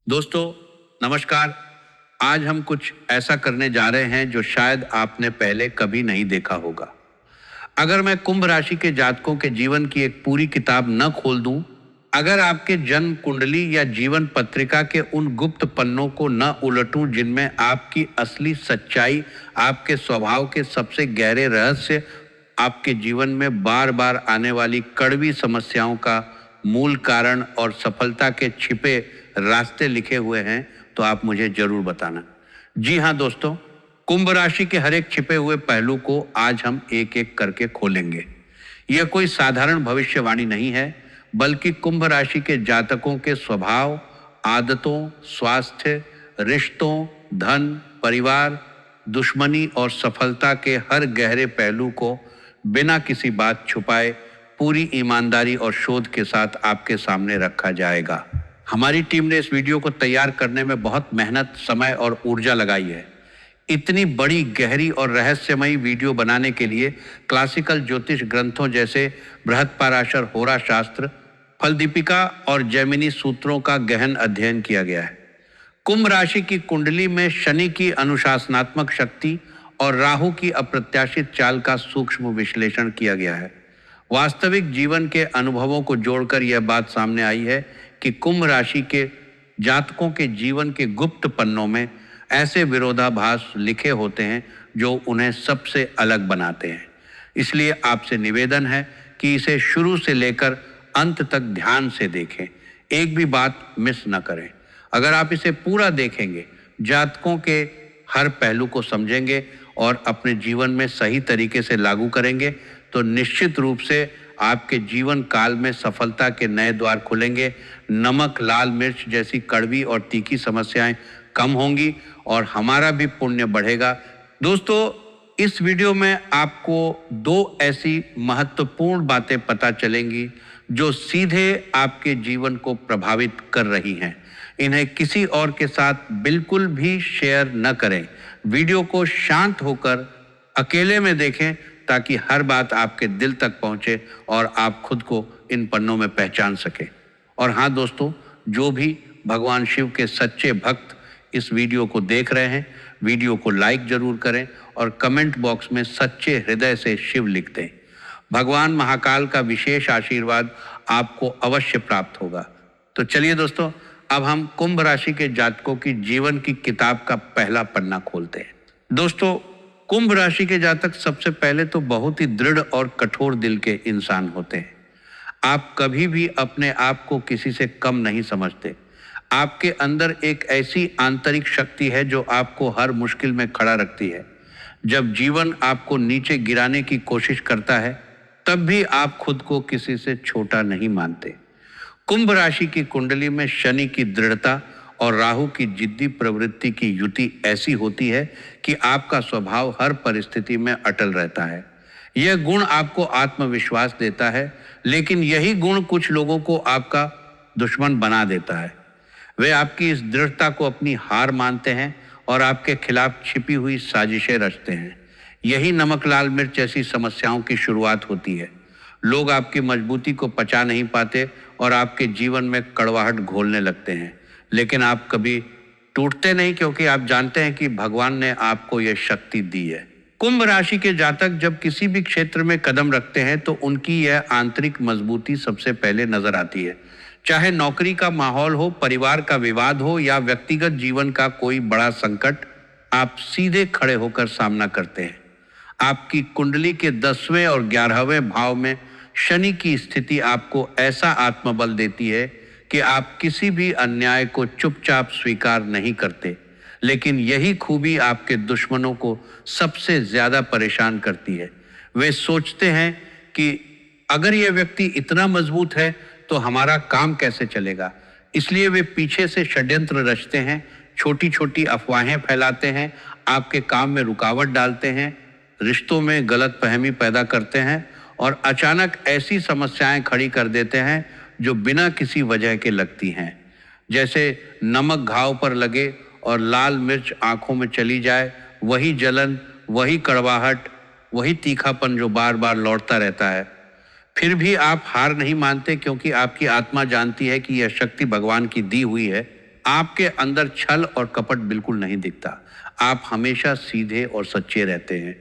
दोस्तों नमस्कार। आज हम कुछ ऐसा करने जा रहे हैं जो शायद आपने पहले कभी नहीं देखा होगा। अगर मैं कुंभ राशि के जातकों के जीवन की एक पूरी किताब न खोल दूं, अगर आपके जन्म कुंडली या जीवन पत्रिका के उन गुप्त पन्नों को न उलटूं जिनमें आपकी असली सच्चाई, आपके स्वभाव के सबसे गहरे रहस्य, आपके जीवन में बार बार आने वाली कड़वी समस्याओं का मूल कारण और सफलता के छिपे रास्ते लिखे हुए हैं, तो आप मुझे जरूर बताना। जी हाँ दोस्तों, कुंभ राशि के हर एक छिपे हुए पहलू को आज हम एक एक करके खोलेंगे। यह कोई साधारण भविष्यवाणी नहीं है, बल्कि कुंभ राशि के जातकों के स्वभाव, आदतों, स्वास्थ्य, रिश्तों, धन, परिवार, दुश्मनी और सफलता के हर गहरे पहलू को बिना किसी बात छुपाए पूरी ईमानदारी और शोध के साथ आपके सामने रखा जाएगा। हमारी टीम ने इस वीडियो को तैयार करने में बहुत मेहनत, समय और ऊर्जा लगाई है। इतनी बड़ी, गहरी और रहस्यमयी वीडियो बनाने के लिए क्लासिकल ज्योतिष ग्रंथों जैसे बृहत्पराशर होरा शास्त्र, फल दीपिका और जैमिनी सूत्रों का गहन अध्ययन किया गया है। कुंभ राशि की कुंडली में शनि की अनुशासनात्मक शक्ति और राहु की अप्रत्याशित चाल का सूक्ष्म विश्लेषण किया गया है। वास्तविक जीवन के अनुभवों को जोड़कर यह बात सामने आई है कि कुंभ राशि के जातकों के जीवन के गुप्त पन्नों में ऐसे विरोधाभास लिखे होते हैं जो उन्हें सबसे अलग बनाते हैं। इसलिए आपसे निवेदन है कि इसे शुरू से लेकर अंत तक ध्यान से देखें, एक भी बात मिस न करें। अगर आप इसे पूरा देखेंगे, जातकों के हर पहलू को समझेंगे और अपने जीवन में सही तरीके से लागू करेंगे, तो निश्चित रूप से आपके जीवन काल में सफलता के नए द्वार खुलेंगे। नमक, लाल मिर्च जैसी कड़वी और तीखी समस्याएं कम होंगी और हमारा भी पुण्य बढ़ेगा। दोस्तों, इस वीडियो में आपको दो ऐसी महत्वपूर्ण बातें पता चलेंगी जो सीधे आपके जीवन को प्रभावित कर रही हैं। इन्हें किसी और के साथ बिल्कुल भी शेयर न करें। वीडियो को शांत होकर अकेले में देखें ताकि हर बात आपके दिल तक पहुंचे और आप खुद को इन पन्नों में पहचान सकें। और हाँ दोस्तों, जो भी भगवान शिव के सच्चे भक्त इस वीडियो को देख रहे हैं, वीडियो को लाइक जरूर करें और कमेंट बॉक्स में सच्चे हृदय से शिव लिख दें। भगवान महाकाल का विशेष आशीर्वाद आपको अवश्य प्राप्त होगा। तो चलिए दोस्तों, अब हम कुंभ राशि के जातकों की जीवन की किताब का पहला पन्ना खोलते हैं। दोस्तों, कुंभ राशि के जातक सबसे पहले तो बहुत ही दृढ़ और कठोर दिल के इंसान होते हैं। आप कभी भी अपने आप को किसी से कम नहीं समझते। आपके अंदर एक ऐसी आंतरिक शक्ति है जो आपको हर मुश्किल में खड़ा रखती है। जब जीवन आपको नीचे गिराने की कोशिश करता है, तब भी आप खुद को किसी से छोटा नहीं मानते। कुंभ राशि की कुंडली में शनि की दृढ़ता और राहु की जिद्दी प्रवृत्ति की युति ऐसी होती है कि आपका स्वभाव हर परिस्थिति में अटल रहता है। यह गुण आपको आत्मविश्वास देता है, लेकिन यही गुण कुछ लोगों को आपका दुश्मन बना देता है। वे आपकी इस दृढ़ता को अपनी हार मानते हैं और आपके खिलाफ छिपी हुई साजिशें रचते हैं। यही नमक, लाल मिर्च जैसी समस्याओं की शुरुआत होती है। लोग आपकी मजबूती को पचा नहीं पाते और आपके जीवन में कड़वाहट घोलने लगते हैं, लेकिन आप कभी टूटते नहीं, क्योंकि आप जानते हैं कि भगवान ने आपको यह शक्ति दी है। कुंभ राशि के जातक जब किसी भी क्षेत्र में कदम रखते हैं तो उनकी यह आंतरिक मजबूती सबसे पहले नजर आती है। चाहे नौकरी का माहौल हो, परिवार का विवाद हो या व्यक्तिगत जीवन का कोई बड़ा संकट, आप सीधे खड़े होकर सामना करते हैं। आपकी कुंडली के 10वें और 11वें भाव में शनि की स्थिति आपको ऐसा आत्मबल देती है कि आप किसी भी अन्याय को चुपचाप स्वीकार नहीं करते। लेकिन यही खूबी आपके दुश्मनों को सबसे ज्यादा परेशान करती है। वे सोचते हैं कि अगर यह व्यक्ति इतना मजबूत है तो हमारा काम कैसे चलेगा। इसलिए वे पीछे से षड्यंत्र रचते हैं, छोटी छोटी अफवाहें फैलाते हैं, आपके काम में रुकावट डालते हैं, रिश्तों में गलतफहमी पैदा करते हैं और अचानक ऐसी समस्याएं खड़ी कर देते हैं जो बिना किसी वजह के लगती हैं। जैसे नमक घाव पर लगे और लाल मिर्च आंखों में चली जाए, वही जलन, वही कड़वाहट, वही तीखापन जो बार बार लौटता रहता है। फिर भी आप हार नहीं मानते, क्योंकि आपकी आत्मा जानती है कि यह शक्ति भगवान की दी हुई है। आपके अंदर छल और कपट बिल्कुल नहीं दिखता। आप हमेशा सीधे और सच्चे रहते हैं।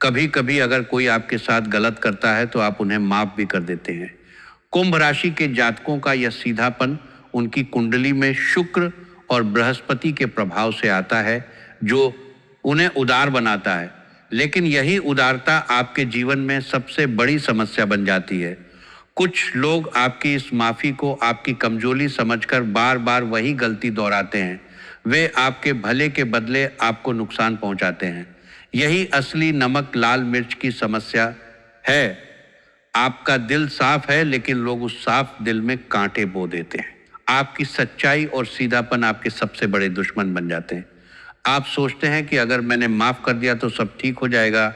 कभी कभी अगर कोई आपके साथ गलत करता है तो आप उन्हें माफ भी कर देते हैं। कुंभ राशि के जातकों का यह सीधापन उनकी कुंडली में शुक्र और बृहस्पति के प्रभाव से आता है, जो उन्हें उदार बनाता है। लेकिन यही उदारता आपके जीवन में सबसे बड़ी समस्या बन जाती है। कुछ लोग आपकी इस माफ़ी को आपकी कमजोरी समझकर बार बार वही गलती दोहराते हैं। वे आपके भले के बदले आपको नुकसान पहुंचाते हैं। यही असली नमक लाल मिर्च की समस्या है। आपका दिल साफ है, लेकिन लोग उस साफ दिल में कांटे बो देते हैं। आपकी सच्चाई और सीधापन आपके सबसे बड़े दुश्मन बन जाते हैं। आप सोचते हैं कि अगर मैंने माफ कर दिया तो सब ठीक हो जाएगा,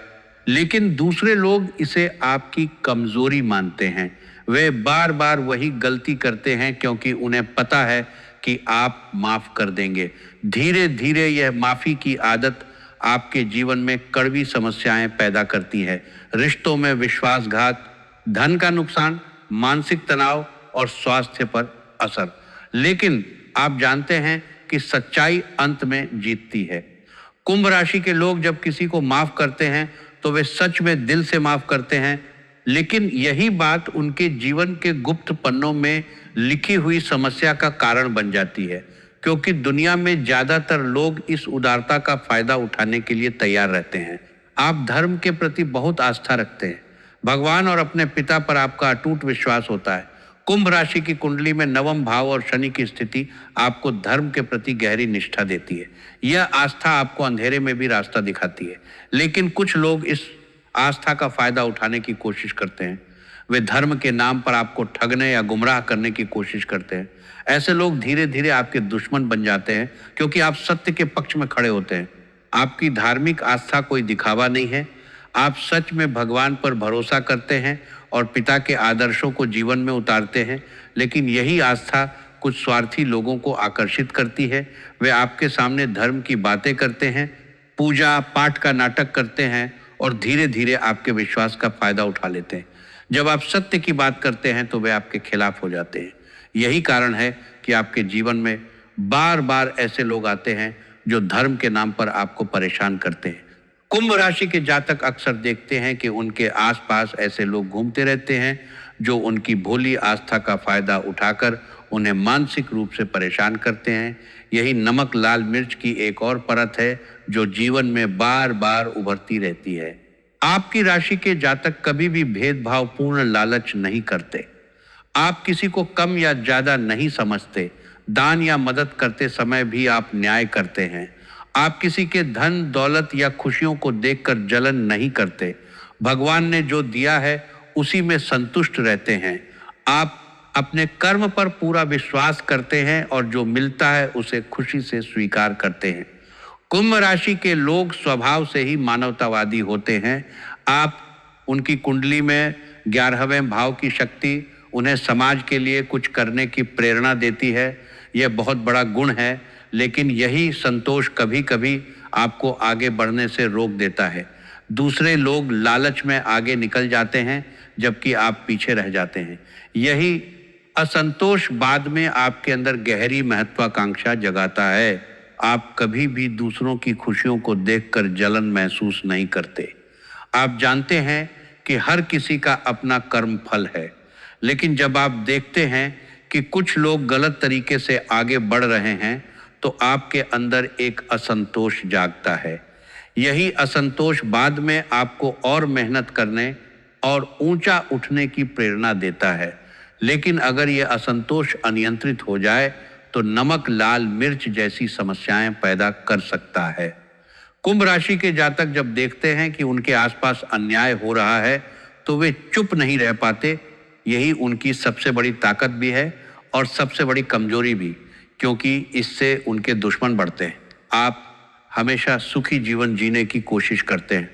लेकिन दूसरे लोग इसे आपकी कमजोरी मानते हैं। वे बार बार वही गलती करते हैं क्योंकि उन्हें पता है कि आप माफ कर देंगे। धीरे धीरे यह माफी की आदत आपके जीवन में कड़वी समस्याएं पैदा करती है। रिश्तों में विश्वासघात, धन का नुकसान, मानसिक तनाव और स्वास्थ्य पर असर। लेकिन आप जानते हैं कि सच्चाई अंत में जीतती है। कुंभ राशि के लोग जब किसी को माफ करते हैं तो वे सच में दिल से माफ करते हैं, लेकिन यही बात उनके जीवन के गुप्त पन्नों में लिखी हुई समस्या का कारण बन जाती है, क्योंकि दुनिया में ज्यादातर लोग इस उदारता का फायदा उठाने के लिए तैयार रहते हैं। आप धर्म के प्रति बहुत आस्था रखते हैं। भगवान और अपने पिता पर आपका अटूट विश्वास होता है। कुंभ राशि की कुंडली में नवम भाव और शनि की स्थिति आपको धर्म के प्रति गहरी निष्ठा देती है। यह आस्था आपको अंधेरे में भी रास्ता दिखाती है। लेकिन कुछ लोग इस आस्था का फायदा उठाने की कोशिश करते हैं। वे धर्म के नाम पर आपको ठगने या गुमराह करने की कोशिश करते हैं। ऐसे लोग धीरे धीरे आपके दुश्मन बन जाते हैं, क्योंकि आप सत्य के पक्ष में खड़े होते हैं। आपकी धार्मिक आस्था कोई दिखावा नहीं है। आप सच में भगवान पर भरोसा करते हैं और पिता के आदर्शों को जीवन में उतारते हैं। लेकिन यही आस्था कुछ स्वार्थी लोगों को आकर्षित करती है। वे आपके सामने धर्म की बातें करते हैं, पूजा पाठ का नाटक करते हैं और धीरे धीरे आपके विश्वास का फायदा उठा लेते हैं। जब आप सत्य की बात करते हैं तो वे आपके खिलाफ हो जाते हैं। यही कारण है कि आपके जीवन में बार बार ऐसे लोग आते हैं जो धर्म के नाम पर आपको परेशान करते हैं। कुंभ राशि के जातक अक्सर देखते हैं कि उनके आसपास ऐसे लोग घूमते रहते हैं जो उनकी भोली आस्था का फायदा उठाकर उन्हें मानसिक रूप से परेशान करते हैं। यही नमक लाल मिर्च की एक और परत है जो जीवन में बार बार उभरती रहती है। आपकी राशि के जातक कभी भी भेदभावपूर्ण लालच नहीं करते। आप किसी को कम या ज्यादा नहीं समझते। दान या मदद करते समय भी आप न्याय करते हैं। आप किसी के धन दौलत या खुशियों को देखकर जलन नहीं करते। भगवान ने जो दिया है उसी में संतुष्ट रहते हैं। आप अपने कर्म पर पूरा विश्वास करते हैं और जो मिलता है उसे खुशी से स्वीकार करते हैं। कुंभ राशि के लोग स्वभाव से ही मानवतावादी होते हैं। आप उनकी कुंडली में 11वें भाव की शक्ति उन्हें समाज के लिए कुछ करने की प्रेरणा देती है। यह बहुत बड़ा गुण है, लेकिन यही संतोष कभी कभी आपको आगे बढ़ने से रोक देता है। दूसरे लोग लालच में आगे निकल जाते हैं जबकि आप पीछे रह जाते हैं। यही असंतोष बाद में आपके अंदर गहरी महत्वाकांक्षा जगाता है। आप कभी भी दूसरों की खुशियों को देखकर जलन महसूस नहीं करते। आप जानते हैं कि हर किसी का अपना कर्म फल है, लेकिन जब आप देखते हैं कि कुछ लोग गलत तरीके से आगे बढ़ रहे हैं तो आपके अंदर एक असंतोष जागता है। यही असंतोष बाद में आपको और मेहनत करने और ऊंचा उठने की प्रेरणा देता है। लेकिन अगर यह असंतोष अनियंत्रित हो जाए तो नमक लाल मिर्च जैसी समस्याएं पैदा कर सकता है। कुंभ राशि के जातक जब देखते हैं कि उनके आसपास अन्याय हो रहा है तो वे चुप नहीं रह पाते। यही उनकी सबसे बड़ी ताकत भी है और सबसे बड़ी कमजोरी भी, क्योंकि इससे उनके दुश्मन बढ़ते हैं। आप हमेशा सुखी जीवन जीने की कोशिश करते हैं।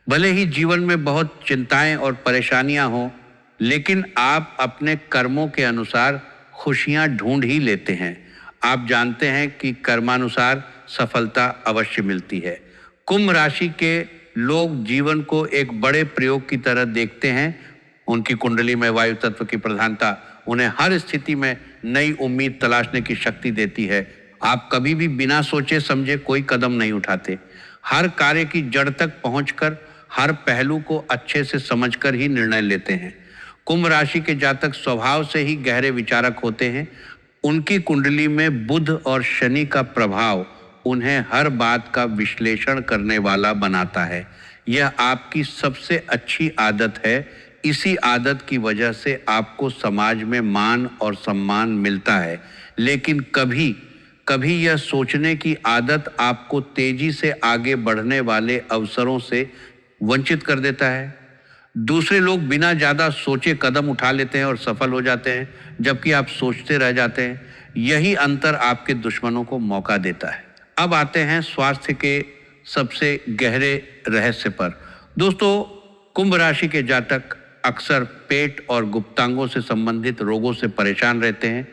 भले ही जीवन में बहुत चिंताएं और परेशानियां हों, लेकिन आप अपने कर्मों के अनुसार खुशियां ढूंढ ही लेते हैं। आप जानते हैं कि कर्मानुसार सफलता अवश्य मिलती है। कुंभ राशि के लोग जीवन को एक बड़े प्रयोग की तरह देखते हैं। उनकी कुंडली में वायु तत्व की प्रधानता उन्हें हर स्थिति में नई उम्मीद तलाशने की शक्ति देती है। आप कभी भी बिना सोचे समझे कोई कदम नहीं उठाते। हर कार्य की जड़ तक पहुंचकर हर पहलू को अच्छे से समझकर ही निर्णय लेते हैं। कुंभ राशि के जातक स्वभाव से ही गहरे विचारक होते हैं। उनकी कुंडली में बुध और शनि का प्रभाव उन्हें हर बात का विश्लेषण करने वाला बनाता है। यह आपकी सबसे अच्छी आदत है। इसी आदत की वजह से आपको समाज में मान और सम्मान मिलता है, लेकिन कभी कभी यह सोचने की आदत आपको तेजी से आगे बढ़ने वाले अवसरों से वंचित कर देता है। दूसरे लोग बिना ज़्यादा सोचे कदम उठा लेते हैं और सफल हो जाते हैं, जबकि आप सोचते रह जाते हैं। यही अंतर आपके दुश्मनों को मौका देता है। अब आते हैं स्वास्थ्य के सबसे गहरे रहस्य पर। दोस्तों, कुंभ राशि के जातक अक्सर पेट और गुप्तांगों से संबंधित रोगों से परेशान रहते हैं।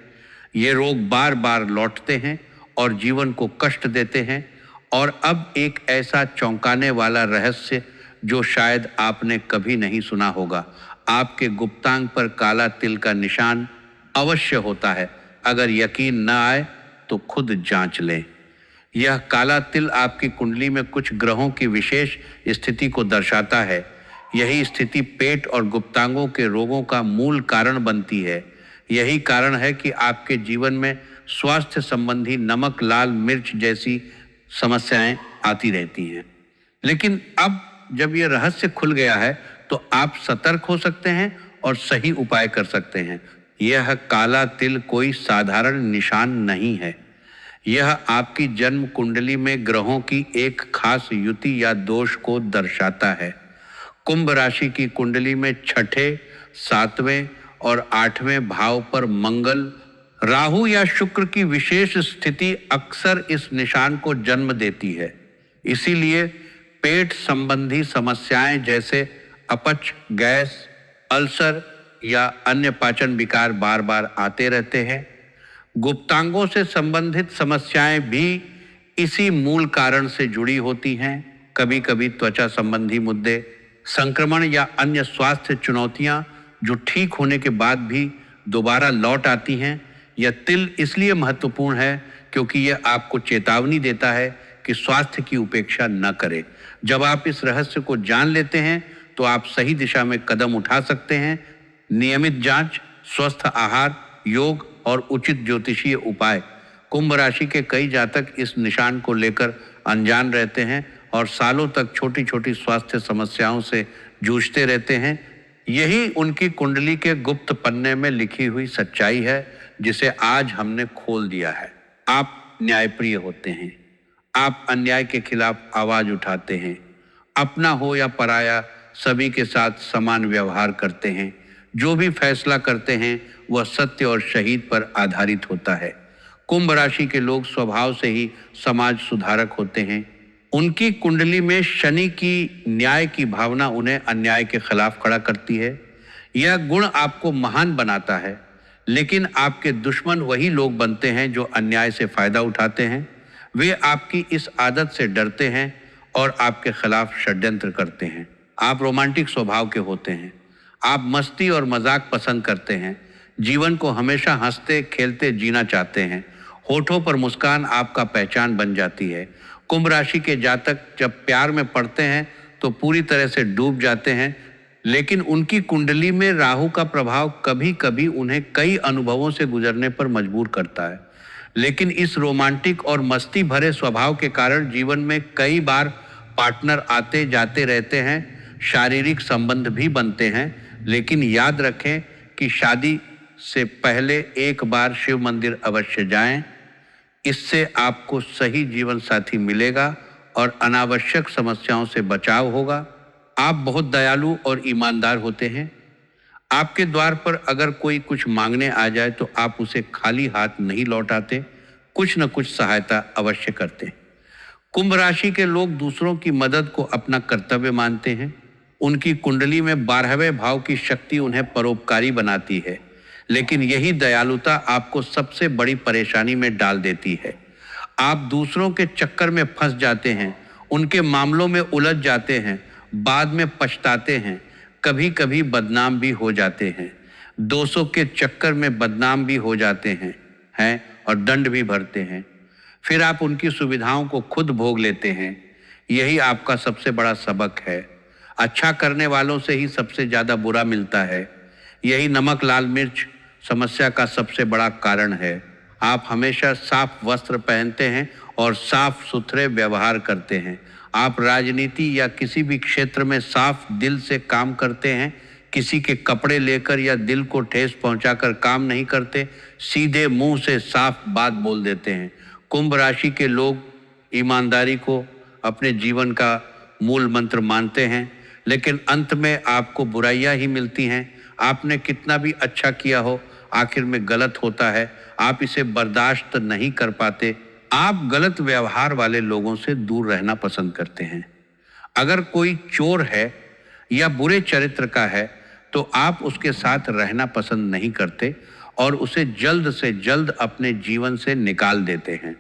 ये रोग बार बार लौटते हैं और जीवन को कष्ट देते हैं। और अब एक ऐसा चौंकाने वाला रहस्य जो शायद आपने कभी नहीं सुना होगा। आपके गुप्तांग पर काला तिल का निशान अवश्य होता है। अगर यकीन न आए तो खुद जांच लें। यह काला तिल आपकी कुंडली में कुछ ग्रहों की विशेष स्थिति को दर्शाता है। यही स्थिति पेट और गुप्तांगों के रोगों का मूल कारण बनती है। यही कारण है कि आपके जीवन में स्वास्थ्य संबंधी नमक, लाल मिर्च जैसी समस्याएं आती रहती हैं। लेकिन अब जब यह रहस्य खुल गया है तो आप सतर्क हो सकते हैं और सही उपाय कर सकते हैं। यह काला तिल कोई साधारण निशान नहीं है। यह आपकी जन्म कुंडली में ग्रहों की एक खास युति या दोष को दर्शाता है। कुंभ राशि की कुंडली में छठे, सातवें और आठवें भाव पर मंगल, राहु या शुक्र की विशेष स्थिति अक्सर इस निशान को जन्म देती है। इसीलिए पेट संबंधी समस्याएं जैसे अपच, गैस, अल्सर या अन्य पाचन विकार बार बार आते रहते हैं। गुप्तांगों से संबंधित समस्याएं भी इसी मूल कारण से जुड़ी होती हैं। कभी कभी त्वचा संबंधी मुद्दे, संक्रमण या अन्य स्वास्थ्य चुनौतियां जो ठीक होने के बाद भी दोबारा लौट आती हैं। यह तिल इसलिए महत्वपूर्ण है क्योंकि यह आपको चेतावनी देता है कि स्वास्थ्य की उपेक्षा न करें। जब आप इस रहस्य को जान लेते हैं तो आप सही दिशा में कदम उठा सकते हैं। नियमित जांच, स्वस्थ आहार, योग और उचित ज्योतिषीय उपाय। कुंभ राशि के कई जातक इस निशान को लेकर अनजान रहते हैं और सालों तक छोटी छोटी स्वास्थ्य समस्याओं से जूझते रहते हैं। यही उनकी कुंडली के गुप्त पन्ने में लिखी हुई सच्चाई है जिसे आज हमने खोल दिया है। आप न्यायप्रिय होते हैं। आप अन्याय के खिलाफ आवाज उठाते हैं। अपना हो या पराया, सभी के साथ समान व्यवहार करते हैं। जो भी फैसला करते हैं वह सत्य और शहीद पर आधारित होता है। कुंभ राशि के लोग स्वभाव से ही समाज सुधारक होते हैं। उनकी कुंडली में शनि की न्याय की भावना उन्हें अन्याय के खिलाफ खड़ा करती है। यह गुण आपको महान बनाता है, लेकिन आपके दुश्मन वही लोग बनते हैं जो अन्याय से फायदा उठाते हैं। वे आपकी इस आदत से डरते हैं और आपके खिलाफ षड्यंत्र करते हैं। आप रोमांटिक स्वभाव के होते हैं। आप मस्ती और मजाक पसंद करते हैं। जीवन को हमेशा हंसते खेलते जीना चाहते हैं। होठों पर मुस्कान आपका पहचान बन जाती है। कुंभ राशि के जातक जब प्यार में पड़ते हैं तो पूरी तरह से डूब जाते हैं, लेकिन उनकी कुंडली में राहु का प्रभाव कभी कभी उन्हें कई अनुभवों से गुजरने पर मजबूर करता है। लेकिन इस रोमांटिक और मस्ती भरे स्वभाव के कारण जीवन में कई बार पार्टनर आते जाते रहते हैं। शारीरिक संबंध भी बनते हैं, लेकिन याद रखें कि शादी से पहले एक बार शिव मंदिर अवश्य जाएं। इससे आपको सही जीवन साथी मिलेगा और अनावश्यक समस्याओं से बचाव होगा। आप बहुत दयालु और ईमानदार होते हैं। आपके द्वार पर अगर कोई कुछ मांगने आ जाए तो आप उसे खाली हाथ नहीं लौटाते, कुछ न कुछ सहायता अवश्य करते। कुंभ राशि के लोग दूसरों की मदद को अपना कर्तव्य मानते हैं। उनकी कुंडली में 12वें भाव की शक्ति उन्हें परोपकारी बनाती है, लेकिन यही दयालुता आपको सबसे बड़ी परेशानी में डाल देती है। आप दूसरों के चक्कर में फंस जाते हैं, उनके मामलों में उलझ जाते हैं, बाद में पछताते हैं, कभी कभी बदनाम भी हो जाते हैं। 200 के चक्कर में बदनाम भी हो जाते हैं और दंड भी भरते हैं। फिर आप उनकी सुविधाओं को खुद भोग लेते हैं। यही आपका सबसे बड़ा सबक है। अच्छा करने वालों से ही सबसे ज़्यादा बुरा मिलता है। यही नमक लाल मिर्च समस्या का सबसे बड़ा कारण है। आप हमेशा साफ वस्त्र पहनते हैं और साफ सुथरे व्यवहार करते हैं। आप राजनीति या किसी भी क्षेत्र में साफ दिल से काम करते हैं। किसी के कपड़े लेकर या दिल को ठेस पहुंचाकर काम नहीं करते, सीधे मुंह से साफ बात बोल देते हैं। कुंभ राशि के लोग ईमानदारी को अपने जीवन का मूल मंत्र मानते हैं, लेकिन अंत में आपको बुराइयां ही मिलती हैं। आपने कितना भी अच्छा किया हो, आखिर में गलत होता है। आप इसे बर्दाश्त नहीं कर पाते। आप गलत व्यवहार वाले लोगों से दूर रहना पसंद करते हैं। अगर कोई चोर है या बुरे चरित्र का है तो आप उसके साथ रहना पसंद नहीं करते और उसे जल्द से जल्द अपने जीवन से निकाल देते हैं।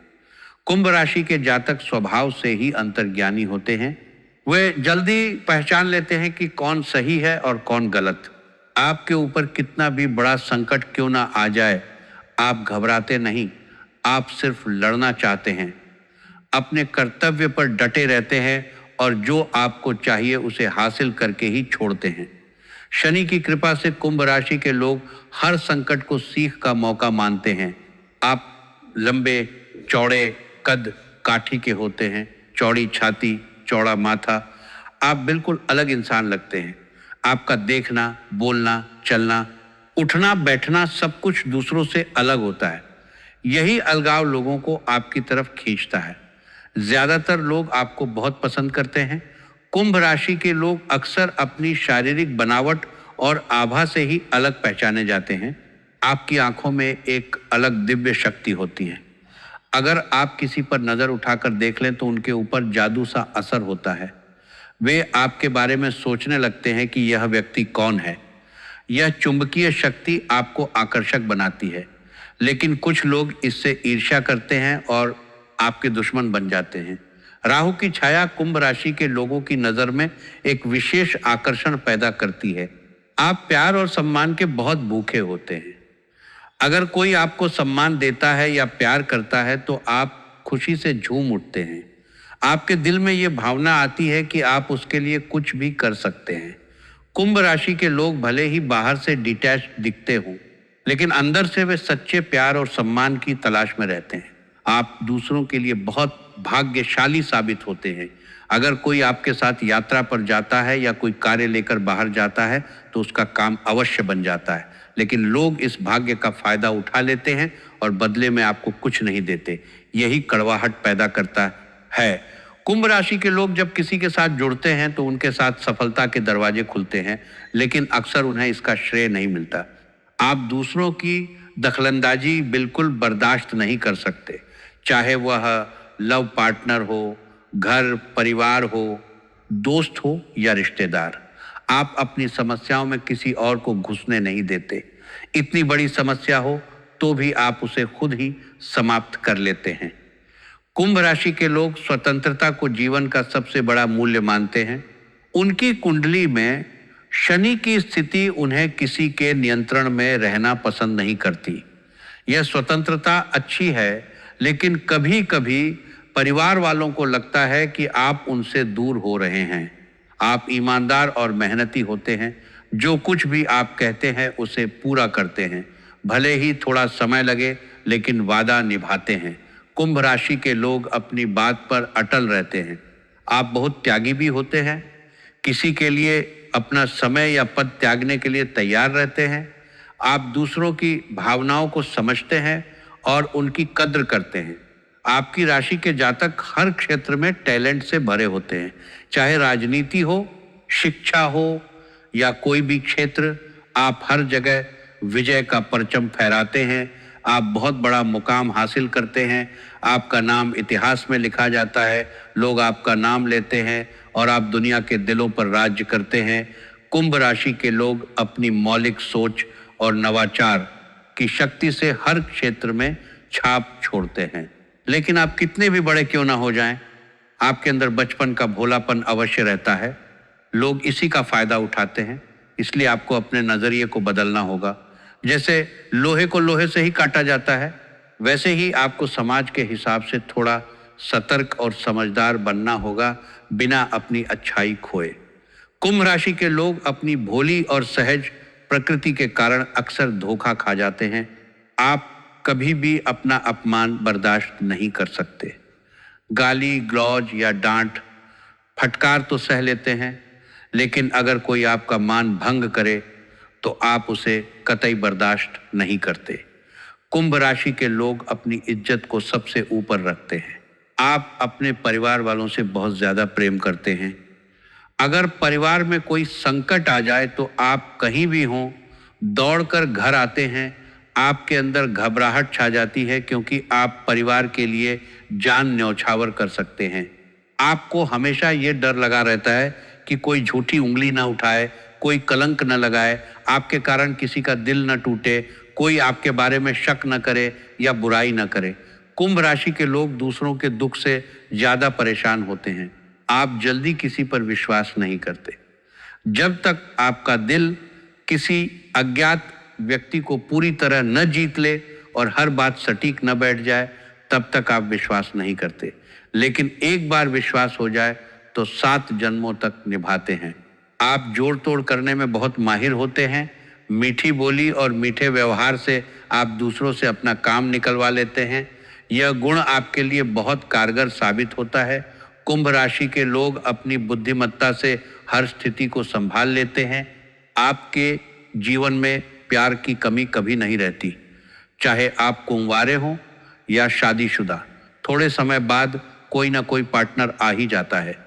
कुंभ राशि के जातक स्वभाव से ही अंतर्ज्ञानी होते हैं। वे जल्दी पहचान लेते हैं कि कौन सही है और कौन गलत। आपके ऊपर कितना भी बड़ा संकट क्यों ना आ जाए, आप घबराते नहीं, आप सिर्फ लड़ना चाहते हैं। अपने कर्तव्य पर डटे रहते हैं और जो आपको चाहिए उसे हासिल करके ही छोड़ते हैं। शनि की कृपा से कुंभ राशि के लोग हर संकट को सीख का मौका मानते हैं। आप लंबे चौड़े कद काठी के होते हैं, चौड़ी छाती, चौड़ा माथा। आप बिल्कुल अलग इंसान लगते हैं। आपका देखना, बोलना, चलना, उठना, बैठना सब कुछ दूसरों से अलग होता है। यही अलगाव लोगों को आपकी तरफ खींचता है। ज्यादातर लोग आपको बहुत पसंद करते हैं। कुंभ राशि के लोग अक्सर अपनी शारीरिक बनावट और आभा से ही अलग पहचाने जाते हैं। आपकी आंखों में एक अलग दिव्य शक्ति होती है। अगर आप किसी पर नजर उठाकर देख लें तो उनके ऊपर जादू सा असर होता है। वे आपके बारे में सोचने लगते हैं कि यह व्यक्ति कौन है। यह चुंबकीय शक्ति आपको आकर्षक बनाती है, लेकिन कुछ लोग इससे ईर्ष्या करते हैं और आपके दुश्मन बन जाते हैं। राहु की छाया कुंभ राशि के लोगों की नजर में एक विशेष आकर्षण पैदा करती है। आप प्यार और सम्मान के बहुत भूखे होते हैं। अगर कोई आपको सम्मान देता है या प्यार करता है तो आप खुशी से झूम उठते हैं। आपके दिल में ये भावना आती है कि आप उसके लिए कुछ भी कर सकते हैं। कुंभ राशि के लोग भले ही बाहर से डिटैच दिखते हों, लेकिन अंदर से वे सच्चे प्यार और सम्मान की तलाश में रहते हैं। आप दूसरों के लिए बहुत भाग्यशाली साबित होते हैं। अगर कोई आपके साथ यात्रा पर जाता है या कोई कार्य लेकर बाहर जाता है तो उसका काम अवश्य बन जाता है, लेकिन लोग इस भाग्य का फायदा उठा लेते हैं और बदले में आपको कुछ नहीं देते। यही कड़वाहट पैदा करता है। कुंभ राशि के लोग जब किसी के साथ जुड़ते हैं तो उनके साथ सफलता के दरवाजे खुलते हैं, लेकिन अक्सर उन्हें इसका श्रेय नहीं मिलता। आप दूसरों की दखलंदाजी बिल्कुल बर्दाश्त नहीं कर सकते, चाहे वह लव पार्टनर हो, घर परिवार हो, दोस्त हो या रिश्तेदार। आप अपनी समस्याओं में किसी और को घुसने नहीं देते। इतनी बड़ी समस्या हो तो भी आप उसे खुद ही समाप्त कर लेते हैं। कुंभ राशि के लोग स्वतंत्रता को जीवन का सबसे बड़ा मूल्य मानते हैं। उनकी कुंडली में शनि की स्थिति उन्हें किसी के नियंत्रण में रहना पसंद नहीं करती। यह स्वतंत्रता अच्छी है, लेकिन कभी कभी परिवार वालों को लगता है कि आप उनसे दूर हो रहे हैं। आप ईमानदार और मेहनती होते हैं। जो कुछ भी आप कहते हैं उसे पूरा करते हैं, भले ही थोड़ा समय लगे, लेकिन वादा निभाते हैं। कुंभ राशि के लोग अपनी बात पर अटल रहते हैं। आप बहुत त्यागी भी होते हैं। किसी के लिए अपना समय या पद त्यागने के लिए तैयार रहते हैं। आप दूसरों की भावनाओं को समझते हैं और उनकी कद्र करते हैं। आपकी राशि के जातक हर क्षेत्र में टैलेंट से भरे होते हैं, चाहे राजनीति हो, शिक्षा हो या कोई भी क्षेत्र। आप हर जगह विजय का परचम फहराते हैं। आप बहुत बड़ा मुकाम हासिल करते हैं। आपका नाम इतिहास में लिखा जाता है। लोग आपका नाम लेते हैं और आप दुनिया के दिलों पर राज्य करते हैं। कुंभ राशि के लोग अपनी मौलिक सोच और नवाचार की शक्ति से हर क्षेत्र में छाप छोड़ते हैं। लेकिन आप कितने भी बड़े क्यों ना हो जाएं, आपके अंदर बचपन का भोलापन अवश्य रहता है। लोग इसी का फायदा उठाते हैं, इसलिए आपको अपने नजरिए को बदलना होगा। जैसे लोहे को लोहे से ही काटा जाता है, वैसे ही आपको समाज के हिसाब से थोड़ा सतर्क और समझदार बनना होगा, बिना अपनी अच्छाई खोए। कुंभ राशि के लोग अपनी भोली और सहज प्रकृति के कारण अक्सर धोखा खा जाते हैं। आप कभी भी अपना अपमान बर्दाश्त नहीं कर सकते। गाली गलौज या डांट फटकार तो सह लेते हैं, लेकिन अगर कोई आपका मान भंग करे तो आप उसे कतई बर्दाश्त नहीं करते। कुंभ राशि के लोग अपनी इज्जत को सबसे ऊपर रखते हैं। आप अपने परिवार वालों से बहुत ज्यादा प्रेम करते हैं। अगर परिवार में कोई संकट आ जाए तो आप कहीं भी हों, दौड़कर घर आते हैं। आपके अंदर घबराहट छा जाती है, क्योंकि आप परिवार के लिए जान न्यौछावर कर सकते हैं। आपको हमेशा ये डर लगा रहता है कि कोई झूठी उंगली ना उठाए, कोई कलंक न लगाए, आपके कारण किसी का दिल न टूटे, कोई आपके बारे में शक न करे या बुराई न करे। कुंभ राशि के लोग दूसरों के दुख से ज्यादा परेशान होते हैं। आप जल्दी किसी पर विश्वास नहीं करते। जब तक आपका दिल किसी अज्ञात व्यक्ति को पूरी तरह न जीत ले और हर बात सटीक न बैठ जाए, तब तक आप विश्वास नहीं करते। लेकिन एक बार विश्वास हो जाए तो 7 जन्मों तक निभाते हैं। आप जोड़ तोड़ करने में बहुत माहिर होते हैं। मीठी बोली और मीठे व्यवहार से आप दूसरों से अपना काम निकलवा लेते हैं। यह गुण आपके लिए बहुत कारगर साबित होता है। कुंभ राशि के लोग अपनी बुद्धिमत्ता से हर स्थिति को संभाल लेते हैं। आपके जीवन में प्यार की कमी कभी नहीं रहती, चाहे आप कुंवारे हों या शादीशुदा। थोड़े समय बाद कोई ना कोई पार्टनर आ ही जाता है।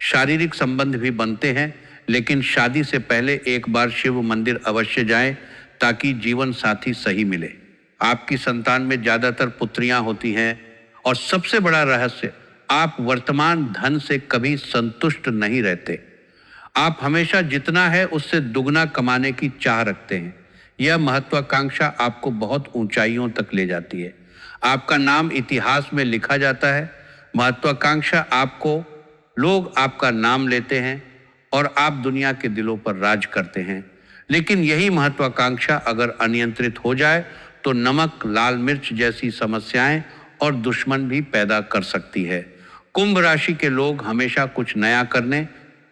शारीरिक संबंध भी बनते हैं, लेकिन शादी से पहले एक बार शिव मंदिर अवश्य जाएं, ताकि जीवन साथी सही मिले। आपकी संतान में ज्यादातर पुत्रियां होती हैं। और सबसे बड़ा रहस्य, आप वर्तमान धन से कभी संतुष्ट नहीं रहते। आप हमेशा जितना है उससे दुगना कमाने की चाह रखते हैं। यह महत्वाकांक्षा आपको बहुत ऊंचाइयों तक ले जाती है। आपका नाम इतिहास में लिखा जाता है। महत्वाकांक्षा आपको, लोग आपका नाम लेते हैं और आप दुनिया के दिलों पर राज करते हैं। लेकिन यही महत्वाकांक्षा अगर अनियंत्रित हो जाए तो नमक, लाल मिर्च जैसी समस्याएं और दुश्मन भी पैदा कर सकती है। कुंभ राशि के लोग हमेशा कुछ नया करने,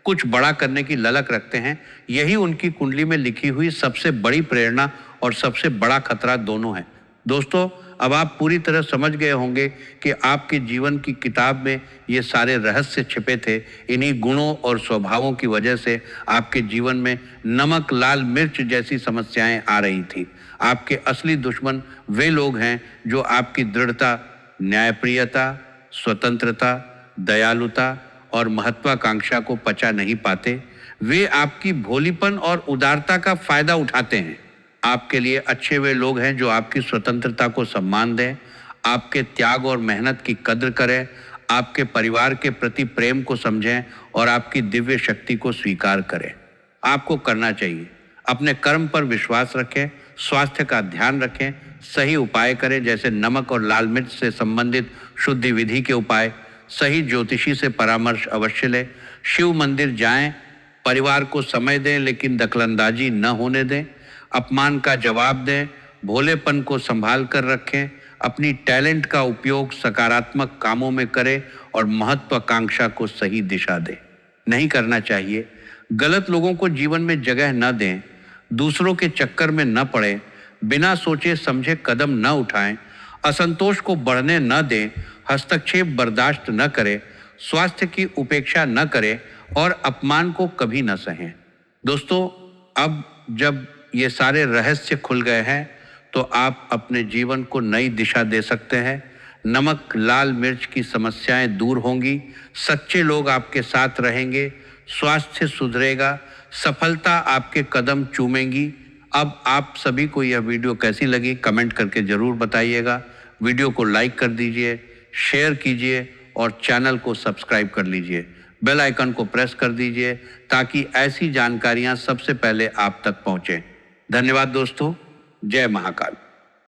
कुछ बड़ा करने की ललक रखते हैं। यही उनकी कुंडली में लिखी हुई सबसे बड़ी प्रेरणा और सबसे बड़ा खतरा दोनों है। दोस्तों, अब आप पूरी तरह समझ गए होंगे कि आपके जीवन की किताब में ये सारे रहस्य छिपे थे। इन्हीं गुणों और स्वभावों की वजह से आपके जीवन में नमक, लाल मिर्च जैसी समस्याएं आ रही थी। आपके असली दुश्मन वे लोग हैं जो आपकी दृढ़ता, न्यायप्रियता, स्वतंत्रता, दयालुता और महत्वाकांक्षा को पचा नहीं पाते। वे आपकी भोलीपन और उदारता का फायदा उठाते हैं। आपके लिए अच्छे वे लोग हैं जो आपकी स्वतंत्रता को सम्मान दें, आपके त्याग और मेहनत की कद्र करें, आपके परिवार के प्रति प्रेम को समझें और आपकी दिव्य शक्ति को स्वीकार करें। आपको करना चाहिए, अपने कर्म पर विश्वास रखें, स्वास्थ्य का ध्यान रखें, सही उपाय करें, जैसे नमक और लाल मिर्च से संबंधित शुद्धि विधि के उपाय, सही ज्योतिषी से परामर्श अवश्य लें, शिव मंदिर जाएं, परिवार को समय दें लेकिन दखलंदाजी न होने दें, अपमान का जवाब दें, भोलेपन को संभाल कर रखें, अपनी टैलेंट का उपयोग सकारात्मक कामों में करें और महत्वाकांक्षा को सही दिशा दें। नहीं करना चाहिए। गलत लोगों को जीवन में जगह न दें, दूसरों के चक्कर में न पड़ें, बिना सोचे समझे कदम न उठाएं, असंतोष को बढ़ने न दें, हस्तक्षेप बर्दाश्त न करें, स्वास्थ्य की उपेक्षा न करें और अपमान को कभी न सहें। दोस्तों, अब जब ये सारे रहस्य खुल गए हैं तो आप अपने जीवन को नई दिशा दे सकते हैं। नमक, लाल मिर्च की समस्याएं दूर होंगी, सच्चे लोग आपके साथ रहेंगे, स्वास्थ्य सुधरेगा, सफलता आपके कदम चूमेंगी। अब आप सभी को यह वीडियो कैसी लगी कमेंट करके जरूर बताइएगा। वीडियो को लाइक कर दीजिए, शेयर कीजिए और चैनल को सब्सक्राइब कर लीजिए। बेल आइकन को प्रेस कर दीजिए ताकि ऐसी जानकारियां सबसे पहले आप तक पहुंचे। धन्यवाद दोस्तों। जय महाकाल।